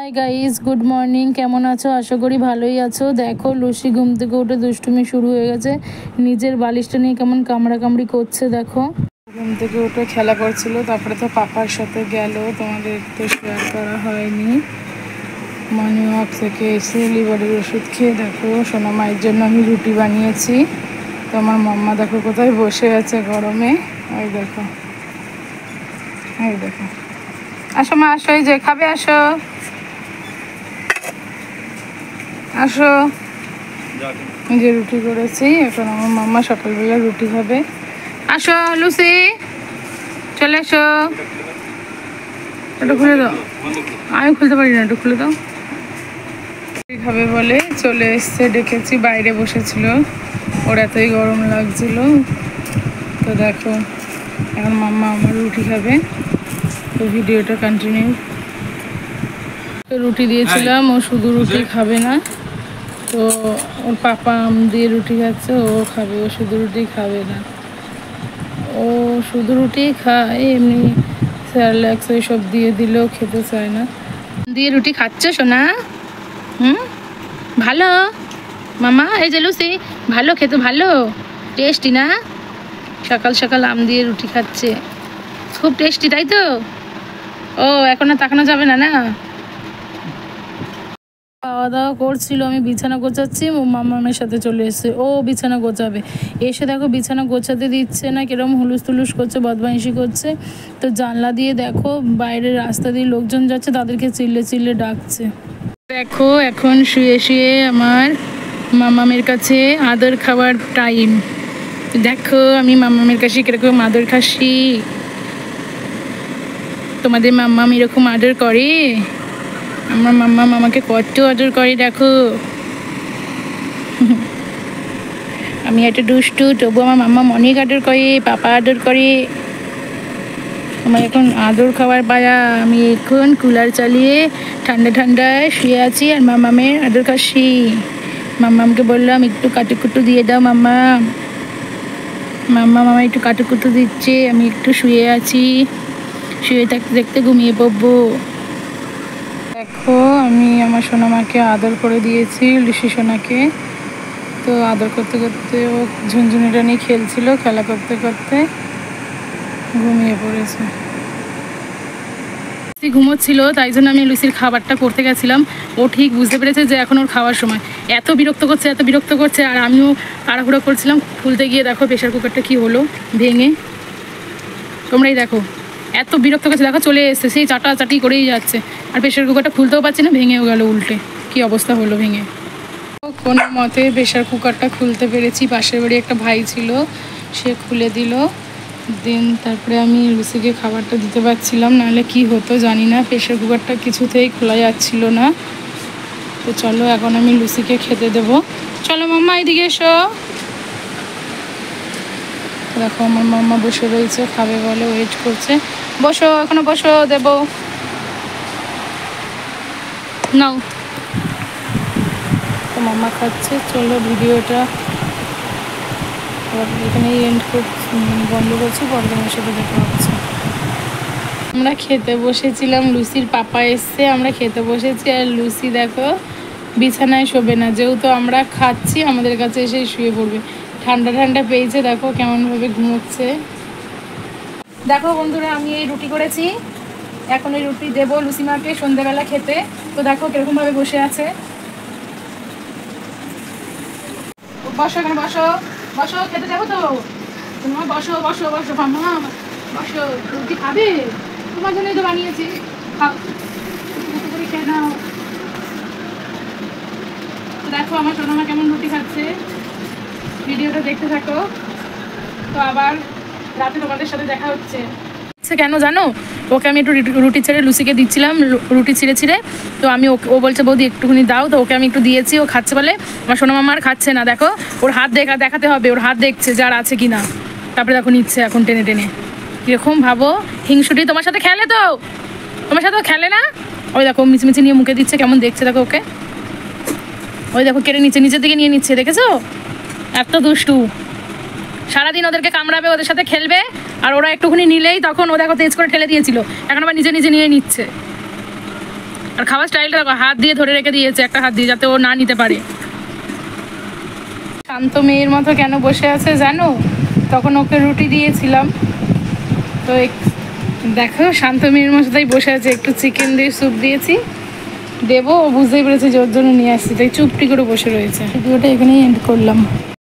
Hi guys, good morning. কেমন আছো? আশা করি ভালোই আছো। দেখো লুসি ঘুম থেকে উঠে দুষ্টুমি শুরু হয়ে গেছে। নিজের বালিশটা নিয়ে কেমন কামড়াকামড়ি করছে দেখো। ঘুম থেকে উঠে খেলা করছিল, তারপরে তো পাপার সাথে গেল, তোমাদের তো শেয়ার করা হয়নি। মর্নিং ওয়াক থেকে এসে লিভারের ওষুধ খেয়ে দেখো সোনা মায়ের জন্য আমি রুটি বানিয়েছি। তো আমার মাম্মা দেখো কোথায় বসে আছে গরমে। ওই দেখো, এই দেখো। আসো মা, আসো, এই যে খাবে, আসো আসো। যে রুটি করেছি, এখন আমার মাম্মা সকালবেলা রুটি খাবে। আসো লুসি, চলে এসো। একটু খুলে দাও, আমি খুলতে পারি না, একটু খুলে দাও। রুটি খাবে বলে চলে এসছে, ডেকেছি, বাইরে বসেছিল, ওর এতই গরম লাগছিল। তো দেখো এখন মাম্মা আমার রুটি খাবে। তো ভিডিওটা কন্টিনিউ। রুটি দিয়েছিলাম, ও শুধু রুটি খাবে না, তো ওর পাপা আম দিয়ে রুটি খাচ্ছে, ও খাবে, ও শুধু রুটি খাবে না, ও শুধু রুটি খায়, এমনি স্যারল্যাক্স ওইসব দিয়ে দিলেও খেতে চায় না। দিয়ে রুটি খাচ্ছে সোনা? ভালো মামা, এই যে লুসি, ভালো খেতে, ভালো টেস্টি না? সকাল সকাল আম দিয়ে রুটি খাচ্ছে, খুব টেস্টি তাই তো? ও এখন আর তাকানো যাবে না, না? খাওয়া দাওয়া করছিল, আমি বিছানা গোছাচ্ছি, মামামের সাথে চলে এসেছে, ও বিছানা গোছাবে। এসে দেখো বিছানা গোছাতে দিচ্ছে না, কিরম হুলুস তুলুস করছে, বদমাইশি করছে। তো জানলা দিয়ে দেখো বাইরের রাস্তা দিয়ে লোকজন যাচ্ছে, তাদেরকে চিল্লে চিল্লে ডাকছে। দেখো এখন শুয়ে শুয়ে আমার মামামের কাছে আদর খাওয়ার টাইম। দেখো আমি মামামের কাছে কিরকম আদর খাসি। তোমাদের মাম্মাম এরকম আদর করে? আমার মাম্মা মামাকে কত আদর করে দেখো। আমি একটা দুষ্টু, তবু আমার মাম্মা অনেক আদর করে, পাপা আদর করে। আমার এখন আদর খাওয়ার পালা। আমি এখন কুলার চালিয়ে ঠান্ডা ঠান্ডায় শুয়ে আছি আর মামামের আদর খাচ্ছি। মাম্মামকে বললাম একটু কাটুকুটু দিয়ে দাও মাম্মা। মাম্মা একটু কাটুকুটু দিচ্ছে, আমি একটু শুয়ে আছি, শুয়ে থাকতে থাকতে ঘুমিয়ে পড়বো। দেখো আমি আমার সোনামাকে আদর করে দিয়েছি, লুসি সোনাকে। তো আদর করতে করতে ও ঝুনঝুনিটা নিয়ে খেলছিল, খেলা করতে করতে ঘুমিয়ে পড়েছে। ঘুমোচ্ছিল, তাই জন্য আমি লুসির খাবারটা করতে গেছিলাম। ও ঠিক বুঝতে পেরেছে যে এখন ওর খাওয়ার সময়। এত বিরক্ত করছে, আর আমিও তাড়াহুড়ো করছিলাম। খুলতে গিয়ে দেখো প্রেশার কুকারটা কি হলো, ভেঙে। তোমরাই দেখো, এত বিরক্ত করছে, দেখো চলে এসছে, সেই চাটাচাটি করেই যাচ্ছে। আর প্রেশার কুকারটা খুলতেও পারছি না, ভেঙেও গেল উল্টে। কি অবস্থা হলো ভেঙে। কোনো মতে প্রেশার কুকারটা খুলতে পেরেছি। পাশের বাড়ি একটা ভাই ছিল, সে খুলে দিল। দেন তারপরে আমি লুসিকে খাবারটা দিতে পারছিলাম, নাহলে কি হতো জানি না। প্রেশার কুকারটা কিছুতেই খোলা যাচ্ছিল না। তো চলো এখন আমি লুসিকে খেতে দেব। চলো মাম্মা এদিকে এসো। দেখো আমার মাম্মা বসে রয়েছে, খাবে বলে ওয়েট করছে। বসো, এখনো বসো, দেব নাও। তো মাম্মা খাচ্ছে। চলো ভিডিওটা এখানেই বন্ধ করছি, পরে তোমার সাথে দেখা হচ্ছে। আমরা খেতে বসেছিলাম, লুসির পাপা এসছে, আমরা খেতে বসেছি। আর লুসি দেখো বিছানায় শোবে না, যেহেতু আমরা খাচ্ছি আমাদের কাছে এসে শুয়ে পড়বে। ঠান্ডা ঠান্ডা পেয়েছে, দেখো কেমনভাবে ঘুমোচ্ছে। দেখো বন্ধুরা, আমি এই রুটি করেছি, এখন এই রুটি দেবো লুসিমাকে সন্ধ্যেবেলা খেতে। তো দেখো কিরকমভাবে বসে আছে। বসো, এখানে বসো, বসো, খেতে যাবো তো তোমার। বসো বসো বসো মাম্মা, বসো। রুটি খাবে? তোমার জন্যই তো বানিয়েছি, খাও, করে খেয়ে নাও। তো দেখো আমার সোনামা কেমন রুটি খাচ্ছে, ভিডিওটা দেখতে থাকো। তো আবার রাতে তোমাদের সাথে দেখা হচ্ছে। কেন জানো, ওকে আমি একটু রুটি ছেড়ে লুসিকে দিচ্ছিলাম, রুটি ছিঁড়ে ছিঁড়ে। তো আমি ও বলছে বৌদি একটুখানি দাও, তো ওকে আমি একটু দিয়েছি, ও খাচ্ছে বলে। আমার সোনা মামা আর খাচ্ছে না, দেখো ওর হাত দেখাতে হবে, ওর হাত দেখছে যার আছে কি না। তারপরে দেখো নিচ্ছে এখন টেনে টেনে। কিরকম ভাবো, হিংসুটি তোমার সাথে খেলে, তো তোমার সাথে খেলে না? ওই দেখো মিচমিচি নিয়ে মুখে দিচ্ছে, কেমন দেখছে দেখো ওকে। ওই দেখো কেড়ে নিচ্ছে, নিচের দিকে নিয়ে নিচ্ছে, দেখেছো? এত দুষ্টু, সারাদিন ওদেরকে কামড়াবে, ওদের সাথে খেলবে, আর ওরা একটুখানি নিলেই তখন ও দেখো তেজ করে ঠেলে দিয়েছিল, এখন আবার নিজে নিজে নিয়ে নিচ্ছে। আর খাওয়ার স্টাইলটা দেখো, হাত দিয়ে ধরে রেখে দিয়েছে একটা হাত দিয়ে, যাতে ও না নিতে পারে। শান্ত মেয়ের মতো কেন বসে আছে জানো? তখন ওকে রুটি দিয়েছিলাম, তো দেখো শান্ত মেয়ের মতো তাই বসে আছে। একটু চিকেন দিয়ে স্যুপ দিয়েছি, দেবো, ও বুঝতেই পেরেছে যে ওর জন্য নিয়ে আসছি, তাই চুপটি করে বসে রয়েছে। ভিডিওটা এখানেই এন্ড করলাম।